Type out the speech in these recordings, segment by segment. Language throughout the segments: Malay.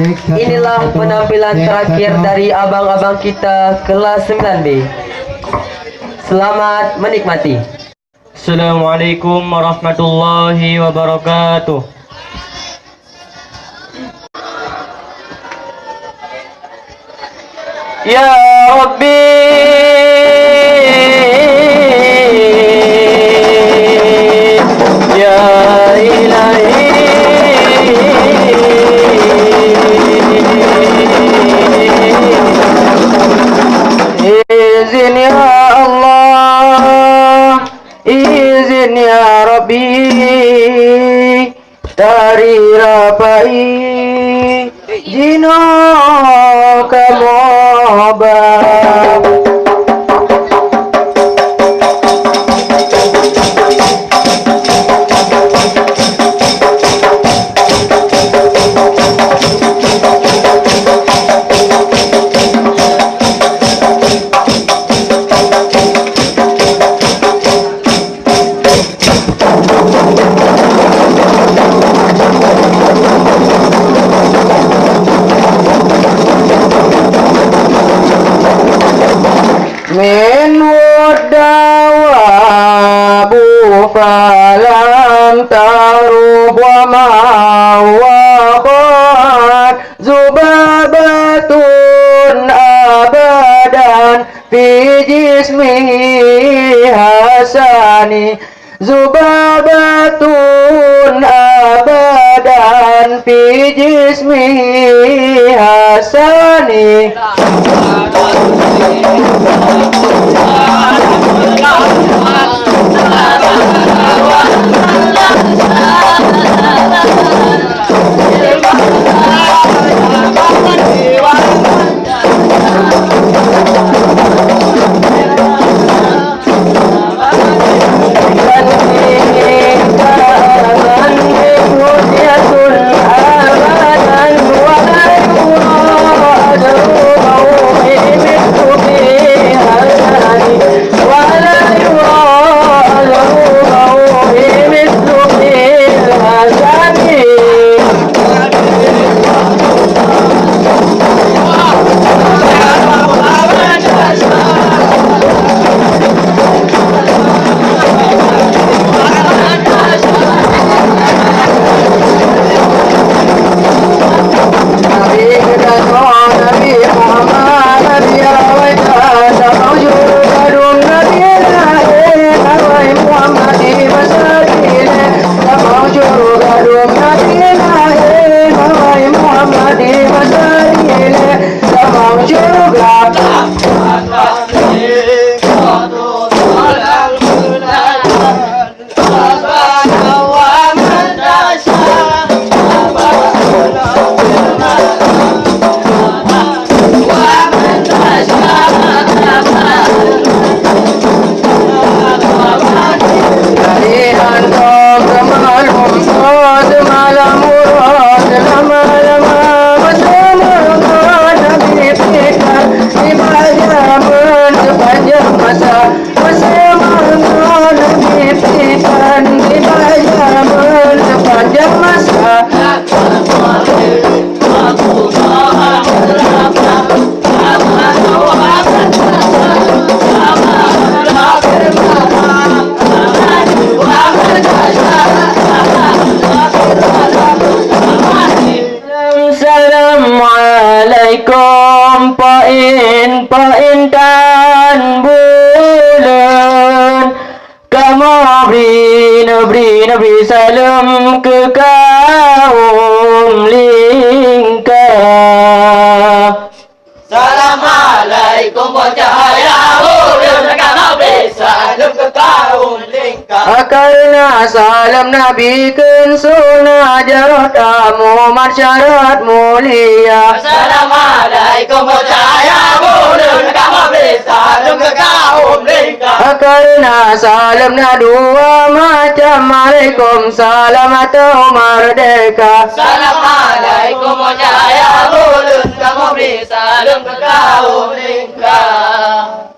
Inilah penampilan terakhir dari abang-abang kita kelas 9B. Selamat menikmati. Assalamualaikum warahmatullahi wabarakatuh. Ya Rabbi, Ya Ilahi, izin ya Allah, izin ya Rabbi, dari rapai jino kamoba. Min wadawabu falam tarub wa ma'awaqat zubabatun abadan fi jismi hasani zubabatun abadan fi jismi hasani. Assalamualaikum poin dan bulan. Kamu beri salam ke kaum lingkar. Assalamualaikum cahaya bulan. Kamu beri salam ke kaum lingkar. Akarna salam Nabi kun sunnah jarot tamu masyarakat mulia. Assalamualaikum cahaya bulan. Kamu beri salam ke kaum lingkar. Akarna salam na dua macam alaikum salam atau merdeka. Assalamualaikum cahaya bulan. Kamu beri salam ke kaum lingkar.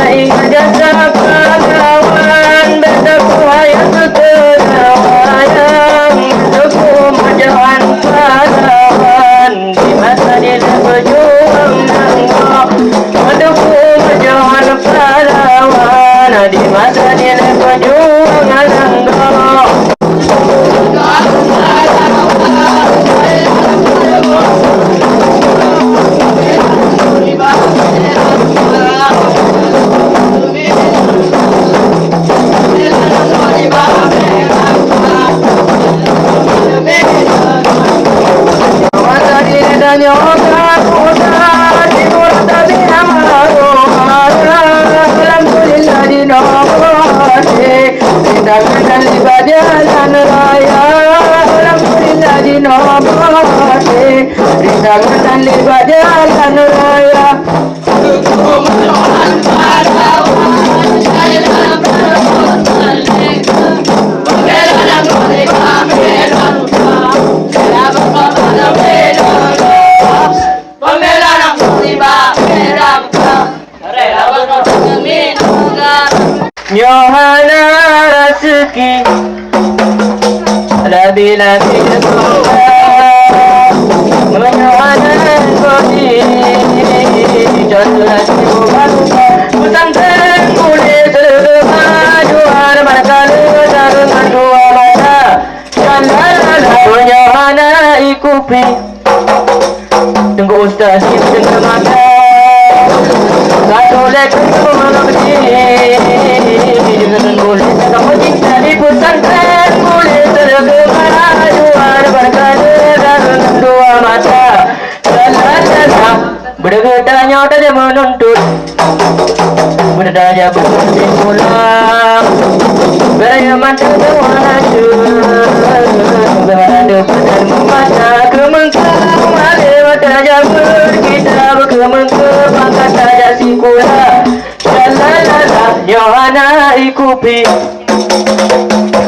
ingat jasa pahlawan, bedaku hayat terwayang, bedaku majahan pahlawan, di masa dia berjuang nangkau, bedaku majahan pahlawan, di masa dia berjuang nangkau. Rintangan libat jalan raya. Nyohana rezeki lebih-lebih menyohana kodi jatuhlah sibukan pesantren boleh terkemajuan manakala dengan dua mata jalan menyohana ikupi tunggu ustaz dengan mata satu lekar mengerti dengan boleh kamu cinta di pesantren boleh terkemajuan manakala dengan dua mata jalan bergetanya saja menuntut berdaya berpulang beraya mata terwaju berada pada mata kemengkang ada mata jamur kita berkemengkang maka saja sikula jalan-jalan Yohana ikupi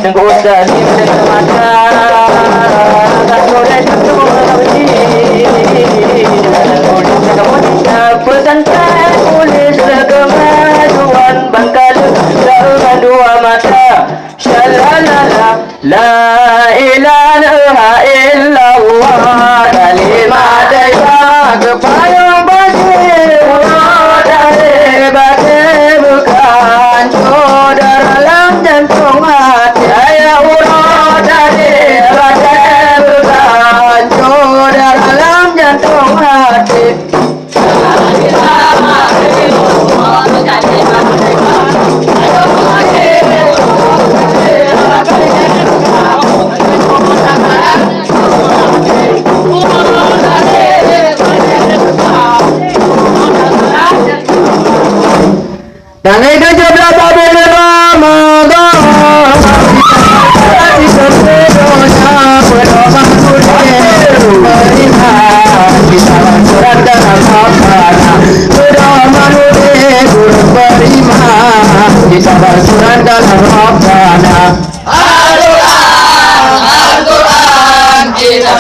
tengok usah di mata tak boleh pesantren polis kemajuan bangkal dengan dua mata syalalala la ilaha illallah kalimat daya kepayung bagi dari bagi bukan saudara dalam jantung hati saya urut dari bagi bukan saudara dalam jantung hati. Dan itu juga pada Ramadan di sepenuhnya berdoa beriman kita surat dalam makna berdoa guru beriman kita surat dalam makna Al-Quran kita